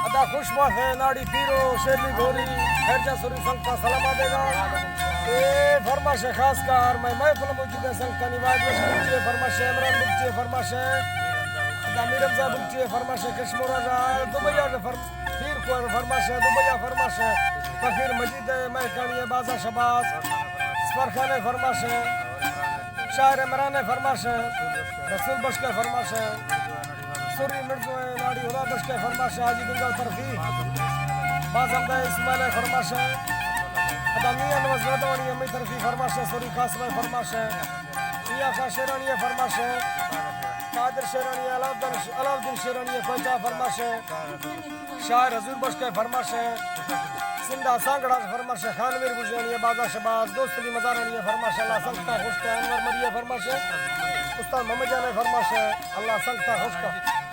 अदा खुशबा है नाड़ी पीरो शेरली घोरी खैरजा सुरी संगता सलामा देगा ए फरमाश खास कार मैं महफिल मुझे संगता निवाज मुझे फरमाश इमरान मुझे फरमाश अदा मीरजा मुझे फरमाश कश्मीरा जा दुबैया फिर को फरमाश दुबैया फरमाश फकीर मजीद मैं कानी बाजा शबाज स्परखान फरमाश शायर इमरान फरमाश रसूल बश के फरमाश सूरी मिर्जो नाड़ी हुदा बश के फरमाश हाजी बिंगा तरफी बाज़मदा इस्माइल फरमाश अदा मियां नवाज रदवानी अमी तरफी फरमाश सूरी खास में फरमाश मियां का शेरानी फरमाश कादिर शेरानी अलाउद्दीन शेरानी पंजा फरमाश शायर हजूर बश के फरमाश सिंधा सांगड़ा फरमाश खानवीर गुजरानी बाजा शबाज दोस्तली मजारानी फरमाश अल्लाह संगता खुश का अनवर मरिया फरमाश उस्ताद मोहम्मद जान फरमाश अल्लाह संगता खुश का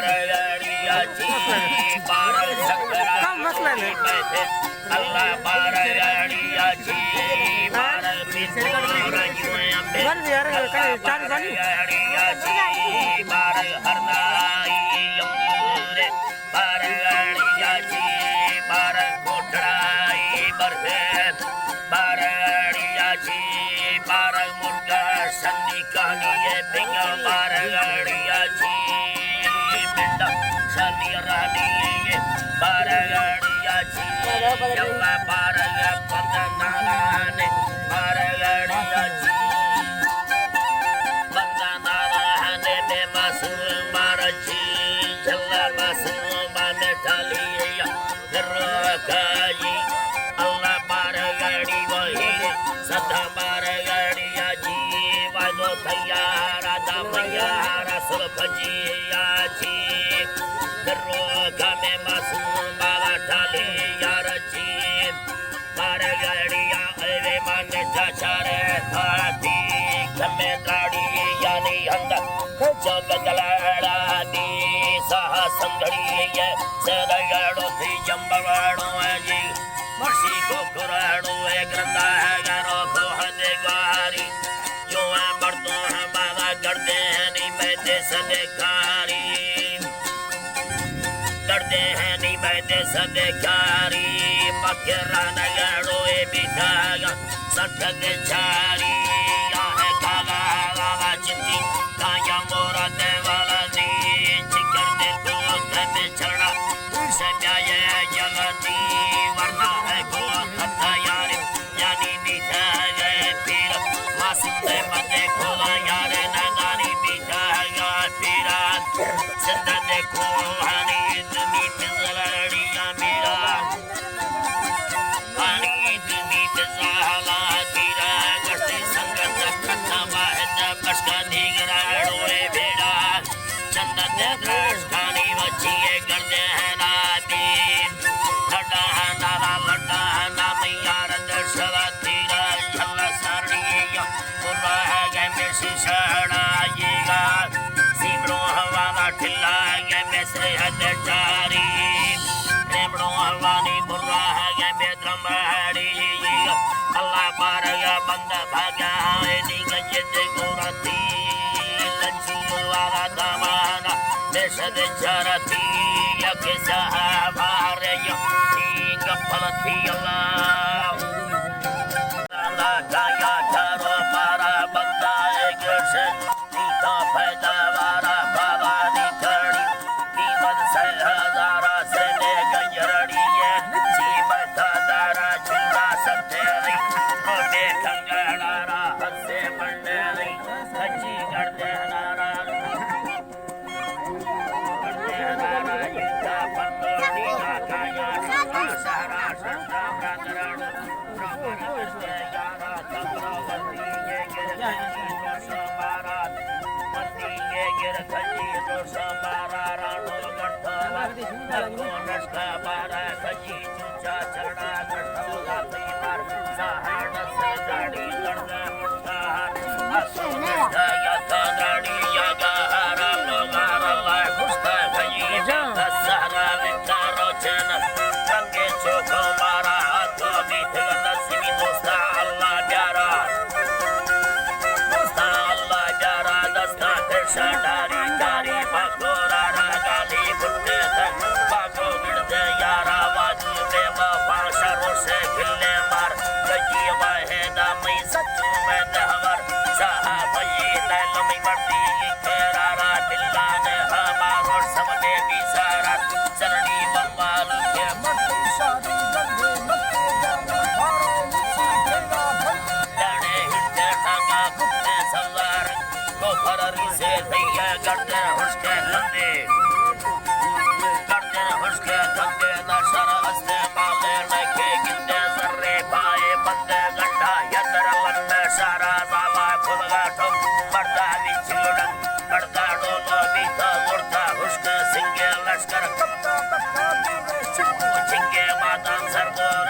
बारगड़ियाची बार सकराची बैठे अल्लाह बारगड़ियाची बार बारगड़ियाची बार हरनाई यमुरे बारगड़ियाची बार कोठड़ाई बरहे बारगड़ियाची बार मुर्गा संदी कहानी बिंगा बारगड़ियाची बिंदा संदी रानी बारगड़ियाची यल्ला बारग बंदनाने बारगड़ियाची बंदनाने में मासूम मारची जल्ला मासूम में ढालिया रकाई अल्लाह बारगड़ी वही सदा बारगड़ियाची वादो तैयारा दमयारा सुरभजियाची रोका में मासूम बाला ढालिया रची बारगड़िया अरे मन चाचारे थाती कमे गाड़ी यानी अंदर जग गलाड़ा दी सह संगड़ी ये सदगड़ो थी जंबवाड़ो है जी मर्सी को कुराड़ो है ग्रंदा है गारो को हदे गारी जो है मर्दों है बाला करते हैं नहीं बैठे सदेकारी करते हैं नहीं बैठे सदेकारी मक्खरा नगड़ो ए बिठागा सटक चारी या है कागा वाला चिट्ठी काया मोरा दे वाला नी जिगर दे को में चढ़ा से प्याये जगती वरना है को तैयारी यानी बिठा गए फिर मासूम ने मजे खोला यार नगानी बिठा गया फिर जिंदा देखो हनी दुनी मिलड़िया मेरा हनी दुनी मिजाला गिरा करते संगत कथा वाहद बसका निगराड़ो ए बेड़ा चंदा दे दृष्टानी बचिए करते हैं नाती लड़ा नाला लड़ा नाम यार दर्शला तीरा झल्ला सारिया पूरा है गए में शिशड़ाएगा सिमरो हवाला ठिल्ला गए में से हदचारी प्रेमरो हवानी बुर्रा है गए में द्रमड़ी अल्लाह बारगा बंदा भागा है निगजित गुरती लंचू वाला दामाना देशद चरती यके सहाबारे यो गफलती अल्लाह ना काया चारो पारा बंदा एक से नीता पैदा वारा बाबा निकड़ी कीमत से हजारा से ले गजरड़ी है जीमत दारा चूड़ा सतेरी मोटे कंगड़ारा हंसे मंडली कच्ची करते नारा युद्धा पंडोड़ी का काया सारा सत्ता ब्रदरण ब्रह्मणस्ते यारा तब्रवती ये गिरखंडी दोष मारा मती ये गिरखंडी दोष मारा राणो गठवा लगो नष्टा मारा खजी चूचा चढ़ा गठवा पी मार सहाड़ से गाड़ी लड़ने मुठार असो नष्टा या गाड़ी या गारा लोगारा ला खुशता खजी दसरा विकारो चन रंगे चोखो मारा तो बीत नसीबी दोस्ता अल्लाह प्यारा दोस्ता अल्लाह प्यारा दस्ता दर्शा डारी डारी बकोरा रागाली बुट्टे तक बाको गिरते यारा वाजू में वफा से खिलने मार गजी वाहे दामई सच्चू में दहवर साहबई ललमी मर्दी केरारा दिल्ला ने हमारो समदे बिसारा चलनी बम्बाल के मर्दी शादी गंदे मत्ते जाना भारो मुच्छी देगा लड़े हिंदे टांगा कुत्ते सवार को फररी से दैया करते हुस्के धंधे नशर हस्ते माले नखे गिंदे सर्रे पाए बंदे गड्ढा यदर लंबे सारा बाबा खुलगा ठुक मर्दा बिछुड़न मर्दा डोलो बीता गुर्दा हुस्के सिंगे लश्कर कप्ता कप्ता दीने चिप्पू चिंगे मादन सरगोर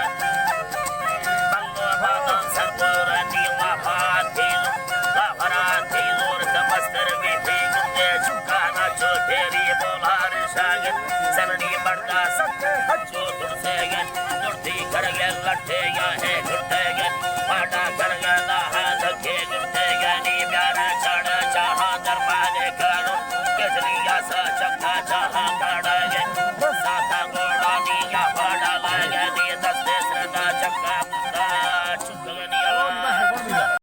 बंगो मादन सरगोर नीला फातील लाफरा थीलोर दमस्तर विधि गुंदे चुका ना चो तेरी बोला सागन सरनी बढ़ता सके हजो दुर्सेगन दुर्ती करगे लट्ठेगा है गुट्टेगन पाटा करगे दाहा धके गुट्टेगन नी प्यारा छड़ चाहा दरबारे करो केसरिया सा